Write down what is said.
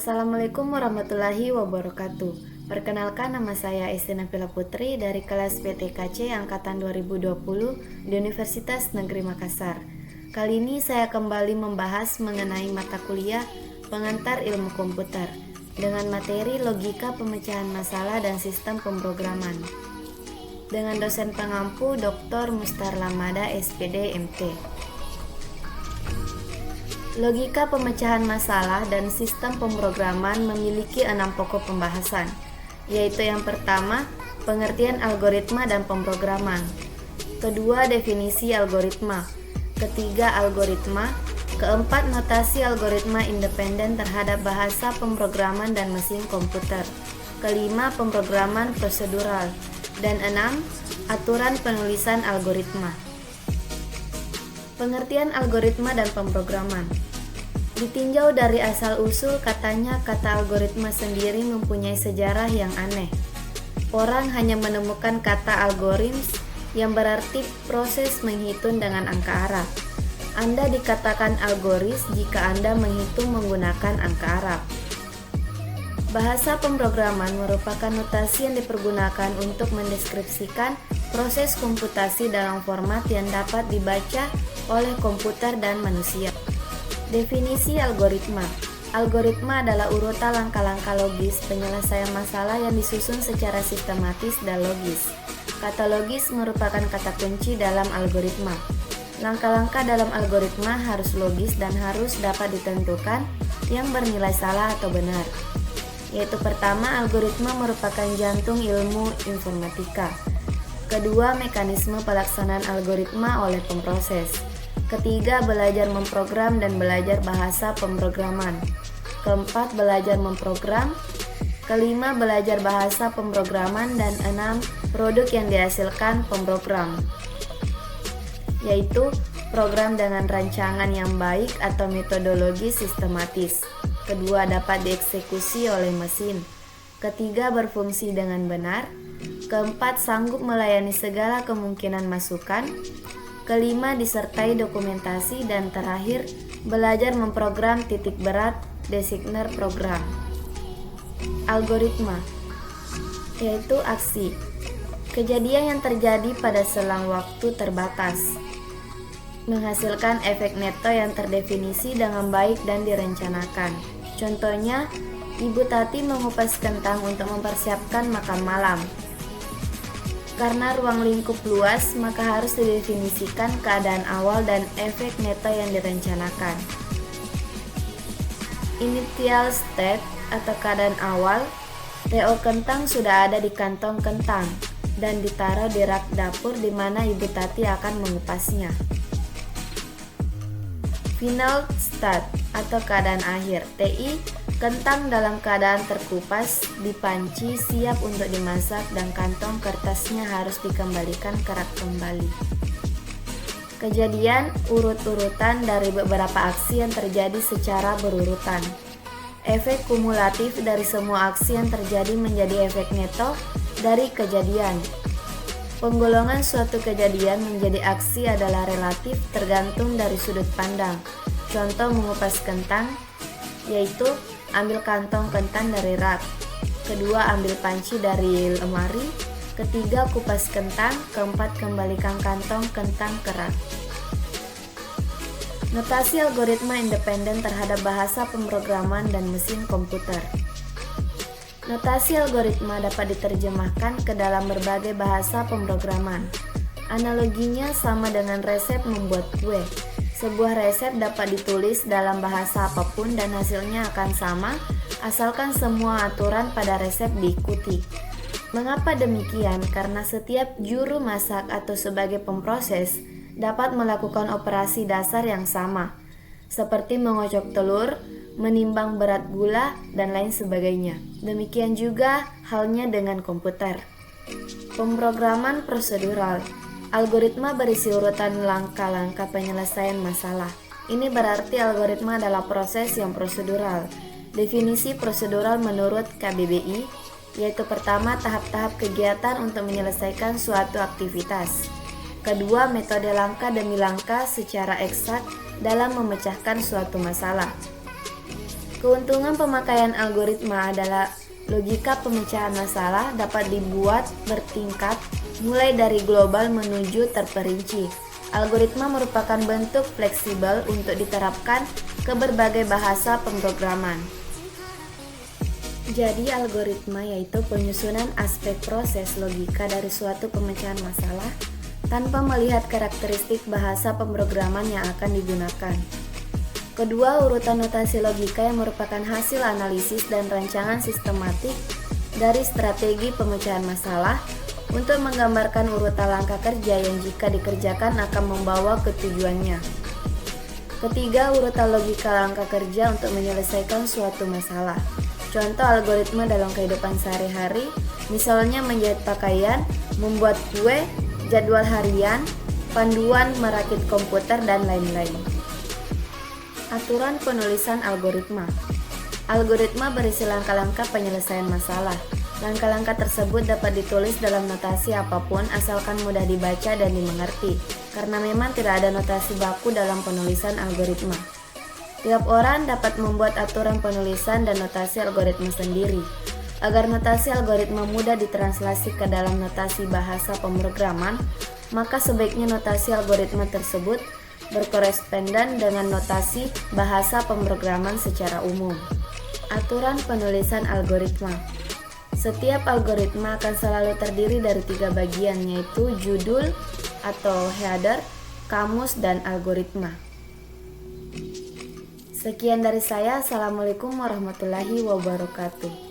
Assalamualaikum warahmatullahi wabarakatuh. Perkenalkan, nama saya Esti Nabila Putri dari kelas PTKC Angkatan 2020 di Universitas Negeri Makassar. Kali ini saya kembali membahas mengenai mata kuliah pengantar ilmu komputer dengan materi logika pemecahan masalah dan sistem pemrograman. Dengan dosen pengampu Dr. Mustar Lamada SPD MT. Logika pemecahan masalah dan sistem pemrograman memiliki 6 pokok pembahasan, yaitu yang pertama, pengertian algoritma dan pemrograman. Kedua, definisi algoritma. Ketiga, algoritma. Keempat, notasi algoritma independen terhadap bahasa pemrograman dan mesin komputer. Kelima, pemrograman prosedural. Dan 6, aturan penulisan algoritma. Pengertian algoritma dan pemrograman. Ditinjau dari asal-usul katanya, kata algoritma sendiri mempunyai sejarah yang aneh. Orang hanya menemukan kata algorithms yang berarti proses menghitung dengan angka Arab. Anda dikatakan algoris jika Anda menghitung menggunakan angka Arab. Bahasa pemrograman merupakan notasi yang dipergunakan untuk mendeskripsikan proses komputasi dalam format yang dapat dibaca oleh komputer dan manusia. Definisi algoritma. Algoritma adalah urutan langkah-langkah logis penyelesaian masalah yang disusun secara sistematis dan logis. Kata logis merupakan kata kunci dalam algoritma. Langkah-langkah dalam algoritma harus logis dan harus dapat ditentukan yang bernilai salah atau benar. Yaitu pertama, algoritma merupakan jantung ilmu informatika. Kedua, mekanisme pelaksanaan algoritma oleh pemproses. Ketiga, belajar memprogram dan belajar bahasa pemrograman. Keempat, belajar memprogram. Kelima, belajar bahasa pemrograman. Dan 6, produk yang dihasilkan pemrogram, yaitu program dengan rancangan yang baik atau metodologi sistematis. Kedua, dapat dieksekusi oleh mesin. Ketiga, berfungsi dengan benar. Keempat, sanggup melayani segala kemungkinan masukan. Kelima, disertai dokumentasi. Dan terakhir, belajar memprogram titik berat designer program. Algoritma, yaitu aksi, kejadian yang terjadi pada selang waktu terbatas, menghasilkan efek neto yang terdefinisi dengan baik dan direncanakan. Contohnya, Ibu Tati mengupas kentang untuk mempersiapkan makan malam. Karena ruang lingkup luas, maka harus didefinisikan keadaan awal dan efek neto yang direncanakan. Initial state atau keadaan awal, TO kentang sudah ada di kantong kentang dan ditaruh di rak dapur di mana Ibu Tati akan mengupasnya. Final state atau keadaan akhir, TI, kentang dalam keadaan terkupas, dipanci, siap untuk dimasak, dan kantong kertasnya harus dikembalikan ke rak kembali. Kejadian urut-urutan dari beberapa aksi yang terjadi secara berurutan. Efek kumulatif dari semua aksi yang terjadi menjadi efek neto dari kejadian. Penggolongan suatu kejadian menjadi aksi adalah relatif tergantung dari sudut pandang. Contoh mengupas kentang, yaitu ambil kantong kentang dari rak. Kedua, ambil panci dari lemari. Ketiga, kupas kentang. Keempat, kembalikan kantong kentang ke rak. Notasi algoritma independen terhadap bahasa pemrograman dan mesin komputer. Notasi algoritma dapat diterjemahkan ke dalam berbagai bahasa pemrograman. Analoginya sama dengan resep membuat kue. Sebuah resep dapat ditulis dalam bahasa apapun dan hasilnya akan sama, asalkan semua aturan pada resep diikuti. Mengapa demikian? Karena setiap juru masak atau sebagai pemproses dapat melakukan operasi dasar yang sama, seperti mengocok telur, menimbang berat gula, dan lain sebagainya. Demikian juga halnya dengan komputer. Pemrograman prosedural. Algoritma berisi urutan langkah-langkah penyelesaian masalah. Ini berarti algoritma adalah proses yang prosedural. Definisi prosedural menurut KBBI, yaitu pertama, tahap-tahap kegiatan untuk menyelesaikan suatu aktivitas. Kedua, metode langkah demi langkah secara eksak dalam memecahkan suatu masalah. Keuntungan pemakaian algoritma adalah logika pemecahan masalah dapat dibuat bertingkat mulai dari global menuju terperinci. Algoritma merupakan bentuk fleksibel untuk diterapkan ke berbagai bahasa pemrograman. Jadi algoritma yaitu penyusunan aspek proses logika dari suatu pemecahan masalah tanpa melihat karakteristik bahasa pemrograman yang akan digunakan. Kedua, urutan notasi logika yang merupakan hasil analisis dan rancangan sistematik dari strategi pemecahan masalah untuk menggambarkan urutan langkah kerja yang jika dikerjakan akan membawa ke tujuannya. Ketiga, urutan logika langkah kerja untuk menyelesaikan suatu masalah. Contoh algoritma dalam kehidupan sehari-hari, misalnya menjahit pakaian, membuat kue, jadwal harian, panduan merakit komputer, dan lain-lain. Aturan penulisan algoritma. Algoritma berisi langkah-langkah penyelesaian masalah. Langkah-langkah tersebut dapat ditulis dalam notasi apapun asalkan mudah dibaca dan dimengerti, karena memang tidak ada notasi baku dalam penulisan algoritma. Tiap orang dapat membuat aturan penulisan dan notasi algoritma sendiri. Agar notasi algoritma mudah ditranslasi ke dalam notasi bahasa pemrograman, maka sebaiknya notasi algoritma tersebut berkorespondan dengan notasi bahasa pemrograman secara umum. Aturan penulisan algoritma. Setiap algoritma akan selalu terdiri dari 3 bagian, yaitu judul atau header, kamus, dan algoritma. Sekian dari saya. Assalamualaikum warahmatullahi wabarakatuh.